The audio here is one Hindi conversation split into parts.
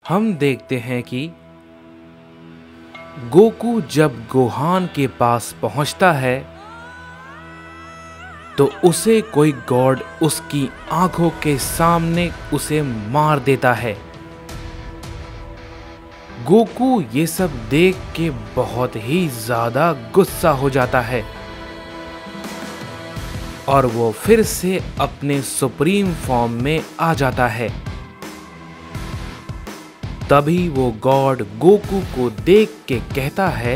हम देखते हैं कि गोकू जब गोहान के पास पहुंचता है तो उसे कोई गॉड उसकी आंखों के सामने उसे मार देता है। गोकू ये सब देख के बहुत ही ज्यादा गुस्सा हो जाता है और वो फिर से अपने सुप्रीम फॉर्म में आ जाता है। तभी वो गॉड गोकू को देख के कहता है,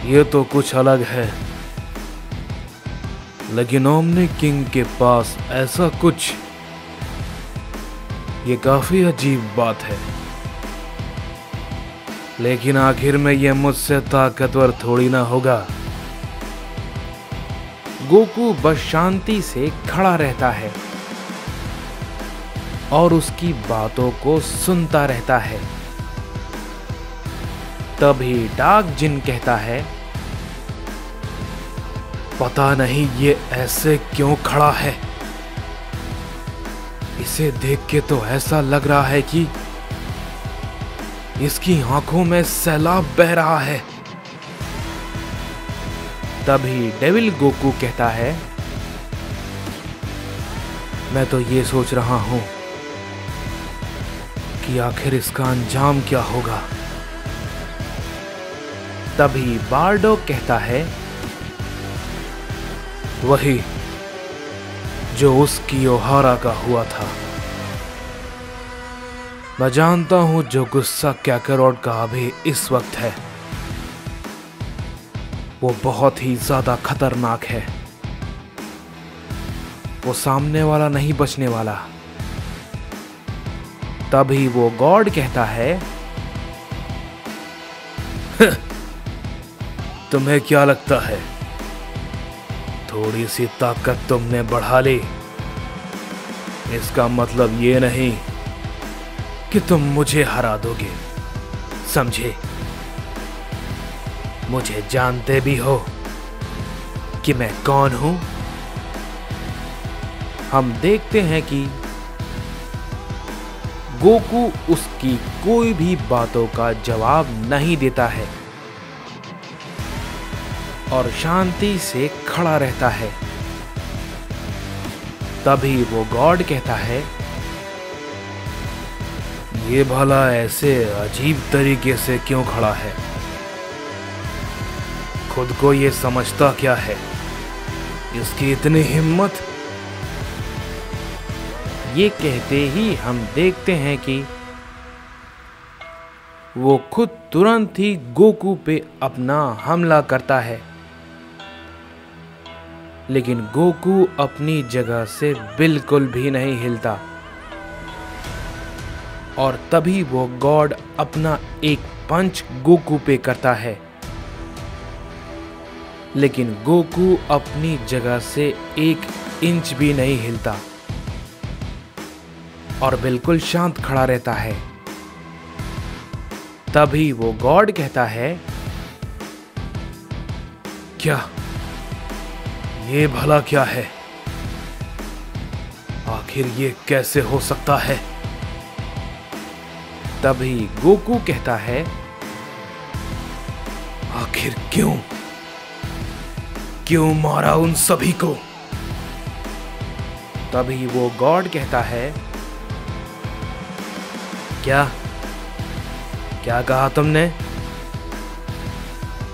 ये तो कुछ अलग है, लेकिन ओमनी किंग के पास ऐसा कुछ, ये काफी अजीब बात है। लेकिन आखिर में ये मुझसे ताकतवर थोड़ी ना होगा। गोकू बस शांति से खड़ा रहता है और उसकी बातों को सुनता रहता है। तभी डार्क जिन कहता है, पता नहीं ये ऐसे क्यों खड़ा है। इसे देख के तो ऐसा लग रहा है कि इसकी आंखों में सैलाब बह रहा है। तभी डेविल गोकू कहता है, मैं तो ये सोच रहा हूं कि आखिर इसका अंजाम क्या होगा। तभी बार्डो कहता है, वही जो उसकी ओहारा का हुआ था। मैं जानता हूं जो गुस्सा कैकरोट का अभी इस वक्त है वो बहुत ही ज्यादा खतरनाक है। वो सामने वाला नहीं बचने वाला। तभी वो गॉड कहता है, तुम्हें क्या लगता है थोड़ी सी ताकत तुमने बढ़ा ली, इसका मतलब ये नहीं कि तुम मुझे हरा दोगे, समझे? मुझे जानते भी हो कि मैं कौन हूं। हम देखते हैं कि गोकू उसकी कोई भी बातों का जवाब नहीं देता है और शांति से खड़ा रहता है। तभी वो गॉड कहता है, ये भला ऐसे अजीब तरीके से क्यों खड़ा है? खुद को ये समझता क्या है? इसकी इतनी हिम्मत। ये कहते ही हम देखते हैं कि वो खुद तुरंत ही गोकू पे अपना हमला करता है, लेकिन गोकू अपनी जगह से बिल्कुल भी नहीं हिलता। और तभी वो गॉड अपना एक पंच गोकू पे करता है, लेकिन गोकू अपनी जगह से 1 इंच भी नहीं हिलता और बिल्कुल शांत खड़ा रहता है। तभी वो गॉड कहता है, क्या ये भला क्या है? आखिर ये कैसे हो सकता है? तभी गोकू कहता है, आखिर क्यों मारा उन सभी को? तभी वो गॉड कहता है, क्या कहा तुमने?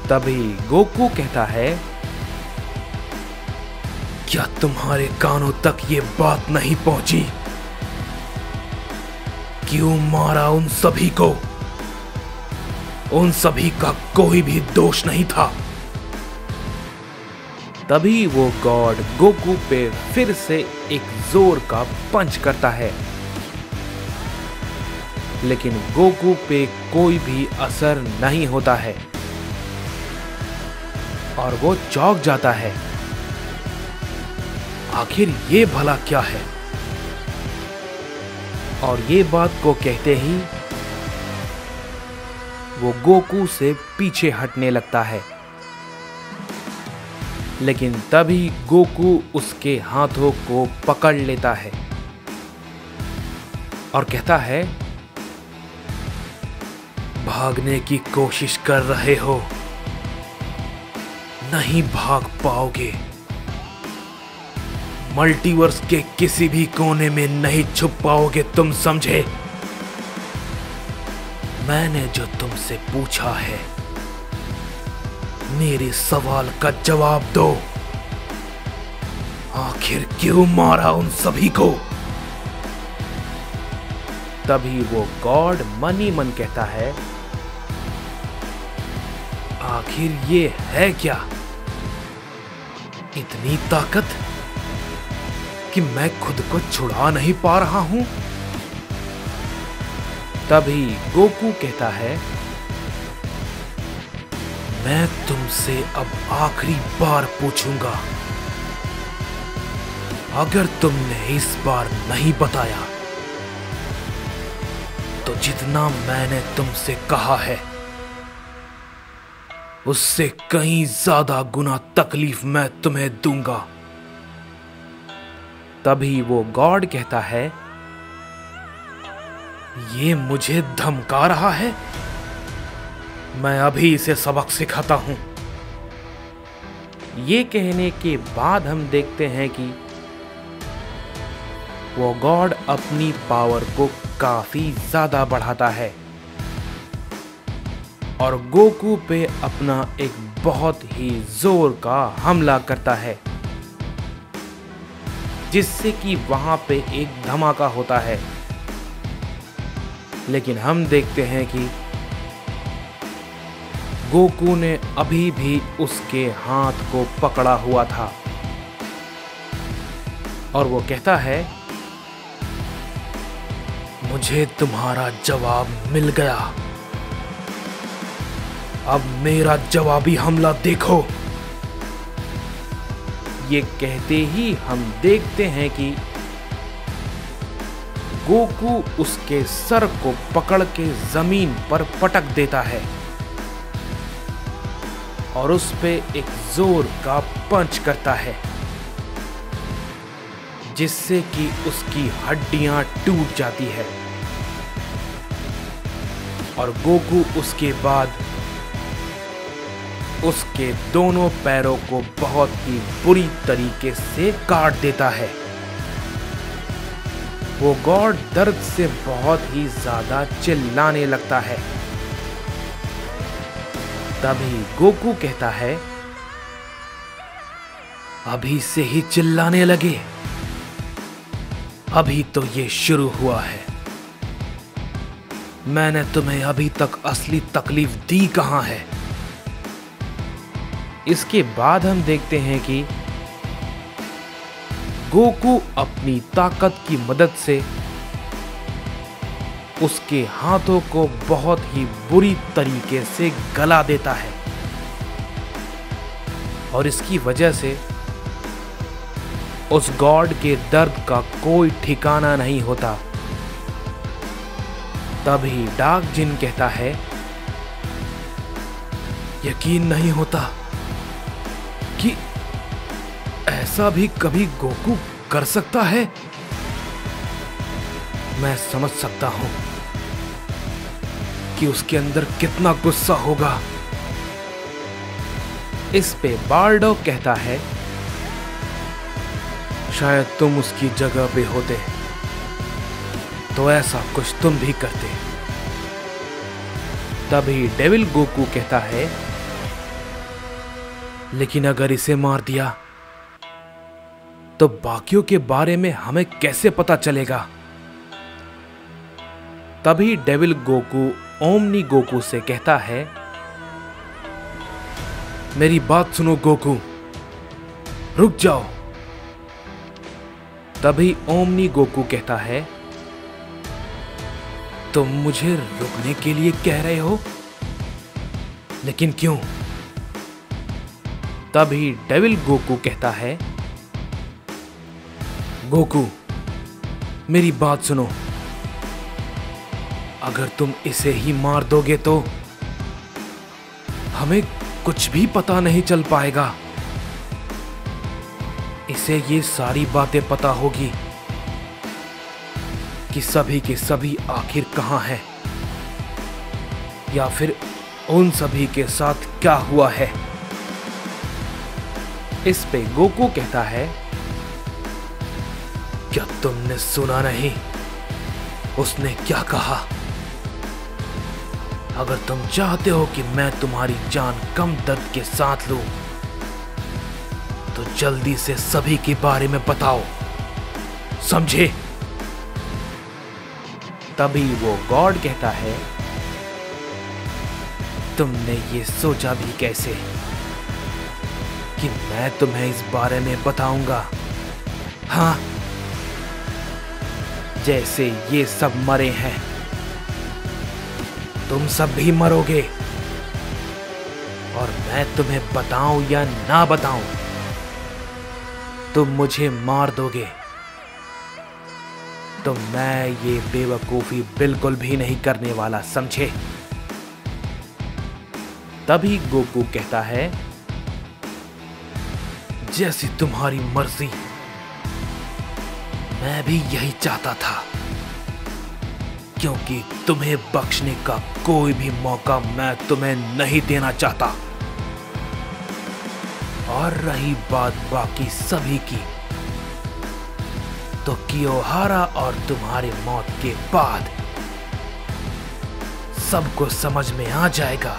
तभी गोकू कहता है, क्या तुम्हारे कानों तक ये बात नहीं पहुंची? क्यों मारा उन सभी को? उन सभी का कोई भी दोष नहीं था। तभी वो गॉड गोकू पे फिर से एक जोर का पंच करता है, लेकिन गोकू पे कोई भी असर नहीं होता है और वो चौंक जाता है। आखिर ये भला क्या है? और ये बात को कहते ही वो गोकू से पीछे हटने लगता है, लेकिन तभी गोकू उसके हाथों को पकड़ लेता है और कहता है, भागने की कोशिश कर रहे हो, नहीं भाग पाओगे। मल्टीवर्स के किसी भी कोने में नहीं छुप पाओगे तुम, समझे? मैंने जो तुमसे पूछा है, मेरे सवाल का जवाब दो। आखिर क्यों मारा उन सभी को? तभी वो गॉड मन ही मन कहता है, आखिर ये है क्या? इतनी ताकत कि मैं खुद को छुड़ा नहीं पा रहा हूं। तभी गोकू कहता है, मैं तुमसे अब आखिरी बार पूछूंगा, अगर तुमने इस बार नहीं बताया तो जितना मैंने तुमसे कहा है उससे कहीं ज्यादा गुना तकलीफ मैं तुम्हें दूंगा। तभी वो गॉड कहता है, ये मुझे धमका रहा है, मैं अभी इसे सबक सिखाता हूं। ये कहने के बाद हम देखते हैं कि वो गॉड अपनी पावर को काफी ज्यादा बढ़ाता है और गोकू पे अपना एक बहुत ही जोर का हमला करता है, जिससे कि वहां पे एक धमाका होता है। लेकिन हम देखते हैं कि गोकू ने अभी भी उसके हाथ को पकड़ा हुआ था और वो कहता है, मुझे तुम्हारा जवाब मिल गया, अब मेरा जवाबी हमला देखो। ये कहते ही हम देखते हैं कि गोकू उसके सर को पकड़ के जमीन पर पटक देता है और उस पे एक जोर का पंच करता है, जिससे कि उसकी हड्डियां टूट जाती है और गोकू उसके बाद उसके दोनों पैरों को बहुत ही बुरी तरीके से काट देता है। वो गॉड दर्द से बहुत ही ज्यादा चिल्लाने लगता है। तभी गोकू कहता है, अभी से ही चिल्लाने लगे, अभी तो ये शुरू हुआ है। मैंने तुम्हें अभी तक असली तकलीफ दी कहां है? इसके बाद हम देखते हैं कि गोकू अपनी ताकत की मदद से उसके हाथों को बहुत ही बुरी तरीके से गला देता है और इसकी वजह से उस गॉड के दर्द का कोई ठिकाना नहीं होता। तभी डार्क जिन कहता है, यकीन नहीं होता कि ऐसा भी कभी गोकू कर सकता है। मैं समझ सकता हूं कि उसके अंदर कितना गुस्सा होगा। इस पे बार्डो कहता है, शायद तुम उसकी जगह पे होते तो ऐसा कुछ तुम भी करते। तभी डेविल गोकू कहता है, लेकिन अगर इसे मार दिया तो बाकियों के बारे में हमें कैसे पता चलेगा? तभी डेविल गोकू ओमनी गोकू से कहता है, मेरी बात सुनो गोकू, रुक जाओ। तभी ओमनी गोकू कहता है, तुम मुझे रुकने के लिए कह रहे हो, लेकिन क्यों? तभी डेविल गोकू कहता है, गोकू मेरी बात सुनो, अगर तुम इसे ही मार दोगे तो हमें कुछ भी पता नहीं चल पाएगा। इसे ये सारी बातें पता होगी कि सभी के सभी आखिर कहाँ हैं, या फिर उन सभी के साथ क्या हुआ है। इस पे गोकू कहता है, क्या तुमने सुना नहीं उसने क्या कहा? अगर तुम चाहते हो कि मैं तुम्हारी जान कम दर्द के साथ लूं, तो जल्दी से सभी के बारे में बताओ, समझे? तभी वो गॉड कहता है, तुमने ये सोचा भी कैसे कि मैं तुम्हें इस बारे में बताऊंगा? हाँ, जैसे ये सब मरे हैं, तुम सब भी मरोगे, और मैं तुम्हें बताऊं या ना बताऊं, तुम मुझे मार दोगे। तो मैं ये बेवकूफी बिल्कुल भी नहीं करने वाला, समझे? तभी गोकू कहता है, जैसी तुम्हारी मर्जी, मैं भी यही चाहता था, क्योंकि तुम्हें बख्शने का कोई भी मौका मैं तुम्हें नहीं देना चाहता। और रही बात बाकी सभी की, तो कियोहारा और तुम्हारे मौत के बाद सबको समझ में आ जाएगा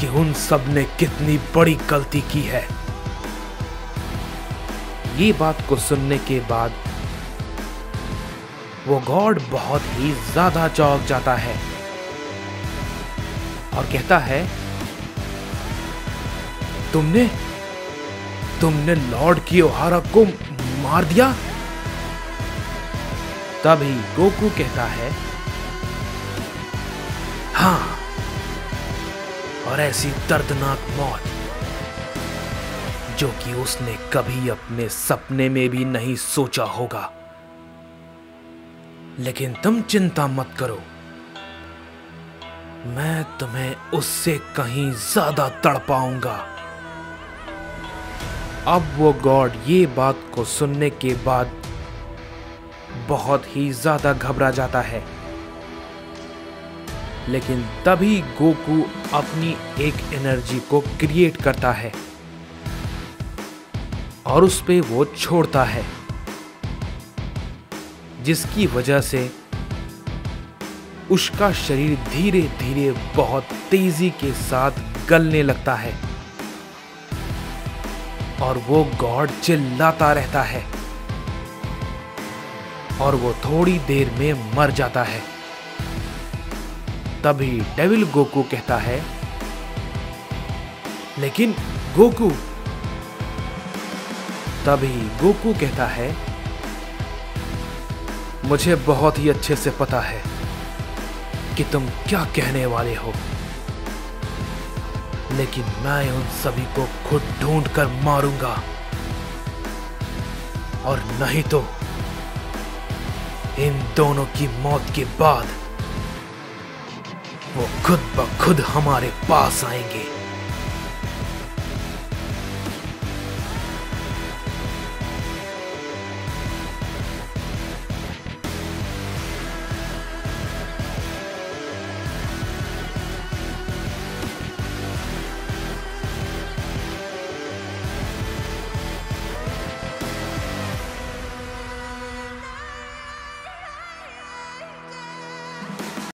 कि उन सब ने कितनी बड़ी गलती की है। ये बात को सुनने के बाद वो गॉड बहुत ही ज्यादा चौंक जाता है और कहता है, तुमने लॉर्ड कियोहारा को मार दिया? तभी गोकू कहता है, हाँ, और ऐसी दर्दनाक मौत जो कि उसने कभी अपने सपने में भी नहीं सोचा होगा। लेकिन तुम चिंता मत करो, मैं तुम्हें उससे कहीं ज्यादा तड़पाऊंगा। अब वो गॉड ये बात को सुनने के बाद बहुत ही ज्यादा घबरा जाता है। लेकिन तभी गोकू अपनी एक एनर्जी को क्रिएट करता है और उस पे वो छोड़ता है, जिसकी वजह से उसका शरीर धीरे धीरे बहुत तेजी के साथ गलने लगता है और वो गॉड चिल्लाता रहता है और वो थोड़ी देर में मर जाता है। तभी डेविल गोकू कहता है, लेकिन गोकू। तभी गोकू कहता है, मुझे बहुत ही अच्छे से पता है कि तुम क्या कहने वाले हो, लेकिन मैं उन सभी को खुद ढूंढ कर मारूंगा, और नहीं तो इन दोनों की मौत के बाद वो खुद ब खुद हमारे पास आएंगे।